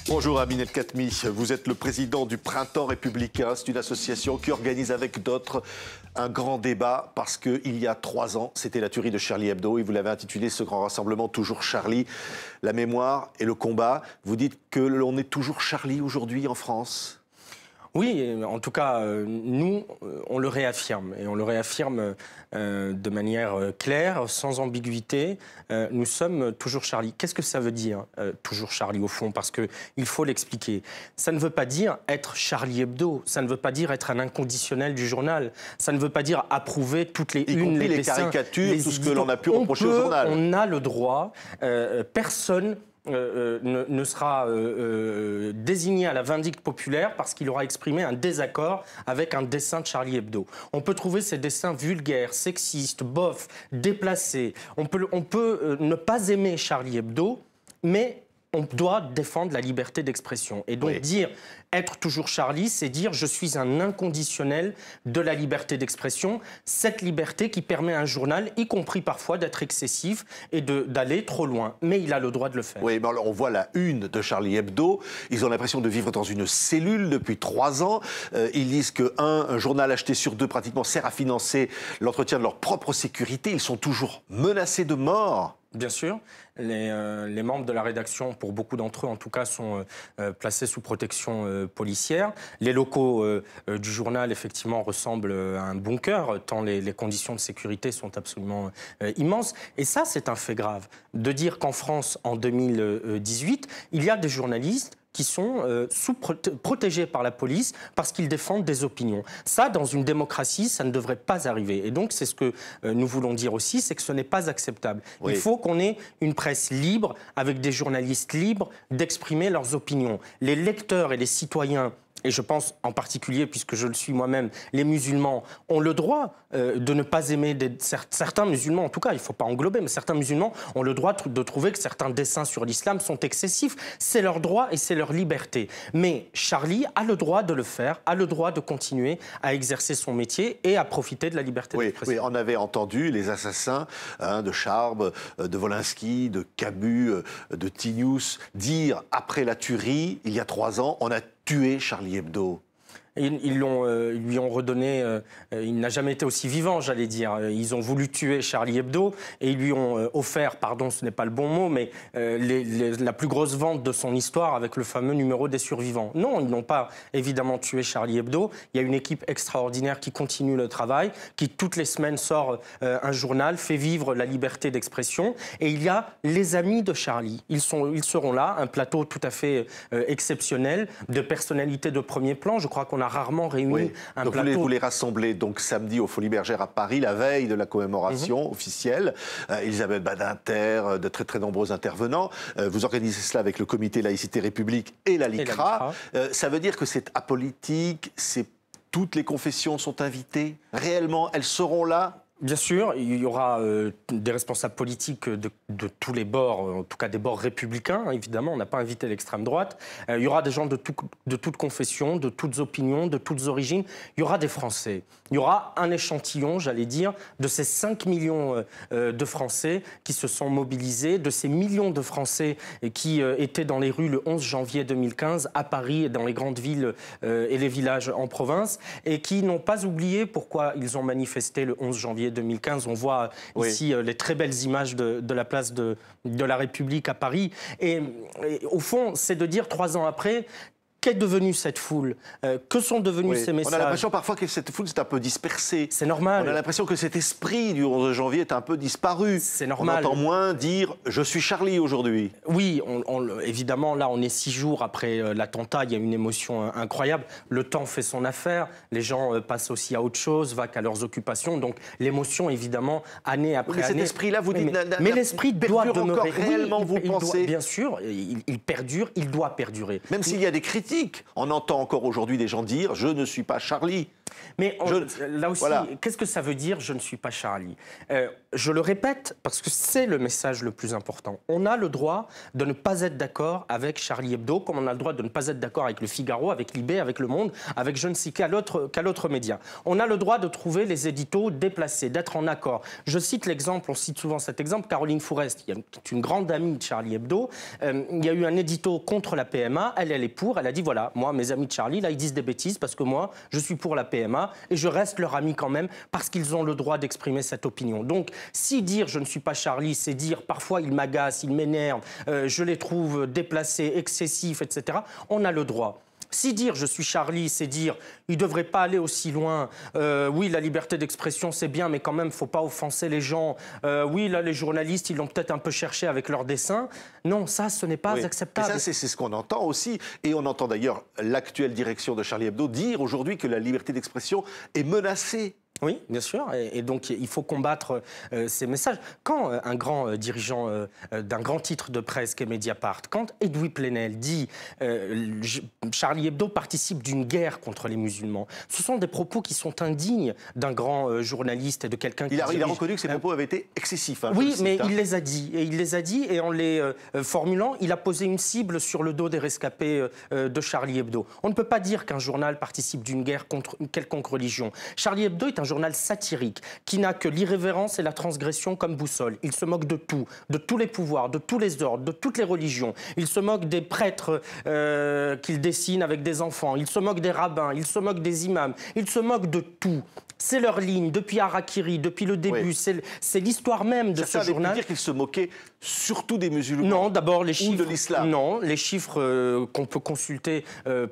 Bonjour Aminel Khatmi, vous êtes le président du Printemps républicain. C'est une association qui organise avec d'autres un grand débat parce qu'il y a 3 ans, c'était la tuerie de Charlie Hebdo et vous l'avez intitulé ce grand rassemblement Toujours Charlie, la mémoire et le combat. Vous dites que l'on est toujours Charlie aujourd'hui en France ? Oui, en tout cas, nous, on le réaffirme. Et on le réaffirme de manière claire, sans ambiguïté. Nous sommes toujours Charlie. Qu'est-ce que ça veut dire, toujours Charlie, au fond? Parce qu'il faut l'expliquer. Ça ne veut pas dire être Charlie Hebdo. Ça ne veut pas dire être un inconditionnel du journal. Ça ne veut pas dire approuver toutes les unes, les dessins, caricatures, tout ce que l'on a pu reprocher au journal. On a le droit. Personne ne sera désigné à la vindicte populaire parce qu'il aura exprimé un désaccord avec un dessin de Charlie Hebdo. On peut trouver ces dessins vulgaires, sexistes, bofs, déplacés. On peut ne pas aimer Charlie Hebdo, mais on doit défendre la liberté d'expression. Et donc dire être toujours Charlie, c'est dire je suis un inconditionnel de la liberté d'expression, cette liberté qui permet à un journal, y compris parfois, d'être excessif et d'aller trop loin. Mais il a le droit de le faire. Oui, mais alors on voit la une de Charlie Hebdo. Ils ont l'impression de vivre dans une cellule depuis 3 ans. Ils disent qu'un journal acheté sur 2 pratiquement sert à financer l'entretien de leur propre sécurité. Ils sont toujours menacés de mort. Bien sûr, les membres de la rédaction, pour beaucoup d'entre eux en tout cas, sont placés sous protection policière. Les locaux du journal, effectivement, ressemblent à un bunker, tant les conditions de sécurité sont absolument immenses. Et ça, c'est un fait grave. De dire qu'en France, en 2018, il y a des journalistes qui sont protégés par la police parce qu'ils défendent des opinions. Ça, dans une démocratie, ça ne devrait pas arriver. Et donc, c'est ce que nous voulons dire aussi, c'est que ce n'est pas acceptable. Oui. Il faut qu'on ait une presse libre, avec des journalistes libres, d'exprimer leurs opinions. Les lecteurs et les citoyens, et je pense en particulier, puisque je le suis moi-même, les musulmans ont le droit de ne pas aimer certains musulmans, en tout cas, il ne faut pas englober, mais certains musulmans ont le droit de trouver que certains dessins sur l'islam sont excessifs. C'est leur droit et c'est leur liberté. Mais Charlie a le droit de le faire, a le droit de continuer à exercer son métier et à profiter de la liberté d'expression. Oui, on avait entendu les assassins de Charbes, de Wolinski, de Cabu, de Tinius dire, après la tuerie, il y a 3 ans, on a tué Charlie Hebdo. Ils lui ont redonné... il n'a jamais été aussi vivant, j'allais dire. Ils ont voulu tuer Charlie Hebdo et ils lui ont offert, pardon, ce n'est pas le bon mot, mais la plus grosse vente de son histoire avec le fameux numéro des survivants. Non, ils n'ont pas évidemment tué Charlie Hebdo. Il y a une équipe extraordinaire qui continue le travail, qui toutes les semaines sort un journal, fait vivre la liberté d'expression. Et il y a les amis de Charlie. Ils seront là, un plateau tout à fait exceptionnel, de personnalités de premier plan. Je crois qu'on a rarement réuni un donc plateau. Vous les rassemblez donc samedi au Folies Bergères à Paris, la veille de la commémoration officielle. Elisabeth Badinter, de très très nombreux intervenants. Vous organisez cela avec le comité Laïcité République et la LICRA. Ça veut dire que c'est apolitique, toutes les confessions sont invitées. Réellement, elles seront là? Bien sûr, il y aura des responsables politiques de tous les bords, en tout cas des bords républicains, évidemment, on n'a pas invité l'extrême droite. Il y aura des gens de toutes confessions, de toutes opinions, de toutes origines. Il y aura des Français. Il y aura un échantillon, j'allais dire, de ces 5 millions de Français qui se sont mobilisés, de ces millions de Français qui étaient dans les rues le 11 janvier 2015 à Paris et dans les grandes villes et les villages en province et qui n'ont pas oublié pourquoi ils ont manifesté le 11 janvier 2015. On voit ici les très belles images de la place de la République à Paris. Et au fond, c'est de dire 3 ans après... Qu'est devenue cette foule? Que sont devenus ces messages? On a l'impression parfois que cette foule s'est un peu dispersée. C'est normal. On a l'impression que cet esprit du 11 janvier est un peu disparu. C'est normal. On entend moins dire « je suis Charlie aujourd'hui ». Oui, évidemment, là, on est 6 jours après l'attentat. Il y a une émotion incroyable. Le temps fait son affaire. Les gens passent aussi à autre chose, vaquent à leurs occupations. Donc, l'émotion, évidemment, année après année. Mais cet esprit-là, vous dites... Mais l'esprit doit demeurer. Encore réellement, vous pensez? Bien sûr, il perdure, il doit perdurer. Même s'il y a des critiques, on entend encore aujourd'hui des gens dire « je ne suis pas Charlie ». Mais là aussi, qu'est-ce que ça veut dire « je ne suis pas Charlie » Je le répète parce que c'est le message le plus important. On a le droit de ne pas être d'accord avec Charlie Hebdo, comme on a le droit de ne pas être d'accord avec Le Figaro, avec Libé, avec Le Monde, avec je ne sais quel autre média. On a le droit de trouver les éditos déplacés, d'être en accord. Je cite l'exemple, on cite souvent cet exemple, Caroline Fourest, qui est une grande amie de Charlie Hebdo. Il y a eu un édito contre la PMA, elle est pour, elle a dit voilà, moi, mes amis de Charlie, là, ils disent des bêtises parce que moi, je suis pour la PMA et je reste leur ami quand même parce qu'ils ont le droit d'exprimer cette opinion. Donc, si dire je ne suis pas Charlie, c'est dire parfois ils m'agacent, ils m'énervent, je les trouve déplacés, excessifs, etc., on a le droit. Si dire je suis Charlie, c'est dire il ne devrait pas aller aussi loin. Oui, la liberté d'expression, c'est bien, mais quand même, il ne faut pas offenser les gens. Oui, là, les journalistes, ils l'ont peut-être un peu cherché avec leurs dessins. Non, ça, ce n'est pas acceptable. Et ça, c'est ce qu'on entend aussi. Et on entend d'ailleurs l'actuelle direction de Charlie Hebdo dire aujourd'hui que la liberté d'expression est menacée. Oui, bien sûr. Et donc, il faut combattre ces messages. Quand un grand dirigeant d'un grand titre de presse qu'est Mediapart, quand Edoui Plenel dit Charlie Hebdo participe d'une guerre contre les musulmans, ce sont des propos qui sont indignes d'un grand journaliste et de quelqu'un qui Il a reconnu que ces propos avaient été excessifs. Hein, oui, mais il les a dit. Et il les a dit, et en les formulant, il a posé une cible sur le dos des rescapés de Charlie Hebdo. On ne peut pas dire qu'un journal participe d'une guerre contre une quelconque religion. Charlie Hebdo est un journal satirique qui n'a que l'irrévérence et la transgression comme boussole. Il se moque de tout, de tous les pouvoirs, de tous les ordres, de toutes les religions. Il se moque des prêtres qu'il dessine avec des enfants. Il se moque des rabbins, il se moque des imams. Il se moque de tout. C'est leur ligne, depuis Harakiri, depuis le début. Oui. C'est l'histoire même de ce journal. Ça veut dire qu'il se moquait surtout des musulmans. Non, d'abord les chiffres. Ou de l'islam. Non, les chiffres qu'on peut consulter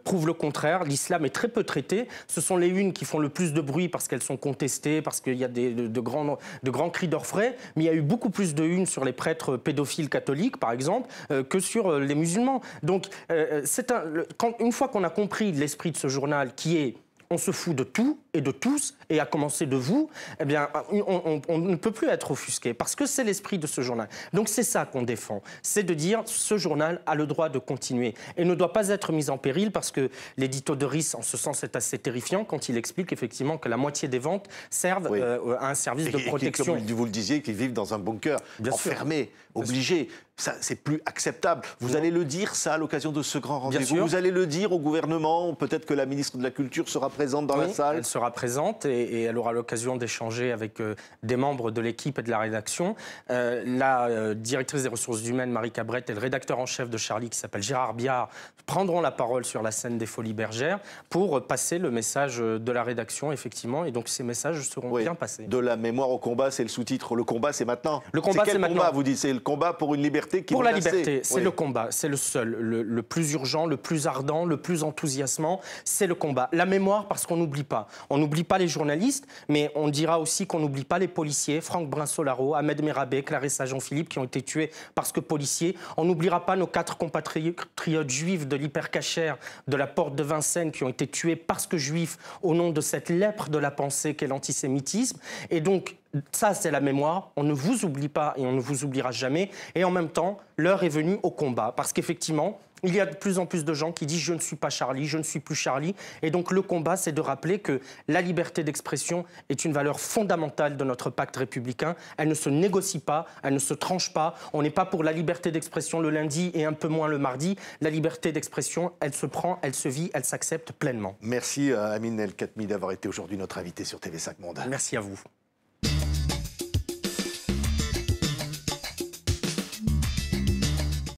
prouvent le contraire. L'islam est très peu traité. Ce sont les unes qui font le plus de bruit parce qu'elles sont contestées, parce qu'il y a de grands cris d'orfraie. Mais il y a eu beaucoup plus de unes sur les prêtres pédophiles catholiques, par exemple, que sur les musulmans. Donc, une fois qu'on a compris l'esprit de ce journal, qui est on se fout de tout et de tous, et à commencer de vous, eh bien, on ne peut plus être offusqué, parce que c'est l'esprit de ce journal. Donc c'est ça qu'on défend, c'est de dire ce journal a le droit de continuer et ne doit pas être mis en péril, parce que l'édito de Riss, en ce sens, est assez terrifiant quand il explique effectivement que la moitié des ventes servent à un service de protection. Comme vous le disiez, qu'ils vivent dans un bunker, enfermés, obligés. Ça, c'est plus acceptable. Vous allez le dire, ça, à l'occasion de ce grand rendez-vous. Vous allez le dire au gouvernement. Peut-être que la ministre de la Culture sera présente dans la salle. Elle sera présente et elle aura l'occasion d'échanger avec des membres de l'équipe et de la rédaction. La directrice des ressources humaines, Marie Cabrette, et le rédacteur en chef de Charlie, qui s'appelle Gérard Biard, prendront la parole sur la scène des Folies Bergères pour passer le message de la rédaction, effectivement. Et donc, ces messages seront bien passés. De la mémoire au combat, c'est le sous-titre. Le combat, c'est maintenant. Le combat, c'est maintenant. Combat, vous dites, c'est le combat pour une liberté qui est pour menacée. La liberté, c'est le combat. C'est le seul, le plus urgent, le plus ardent, le plus enthousiasmant. C'est le combat. La mémoire, parce qu'on n'oublie pas. On n'oublie pas les journalistes, mais on dira aussi qu'on n'oublie pas les policiers, Franck Brinsolaro, Ahmed Merabé, Clarissa Jean-Philippe, qui ont été tués parce que policiers. On n'oubliera pas nos 4 compatriotes juifs de l'hypercachère de la porte de Vincennes qui ont été tués parce que juifs au nom de cette lèpre de la pensée qu'est l'antisémitisme. Et donc, ça, c'est la mémoire. On ne vous oublie pas et on ne vous oubliera jamais. Et en même temps, l'heure est venue au combat. Parce qu'effectivement, il y a de plus en plus de gens qui disent « je ne suis pas Charlie, je ne suis plus Charlie ». Et donc le combat, c'est de rappeler que la liberté d'expression est une valeur fondamentale de notre pacte républicain. Elle ne se négocie pas, elle ne se tranche pas. On n'est pas pour la liberté d'expression le lundi et un peu moins le mardi. La liberté d'expression, elle se prend, elle se vit, elle s'accepte pleinement. Merci Amine El Khatmi d'avoir été aujourd'hui notre invité sur TV5 Monde. Merci à vous.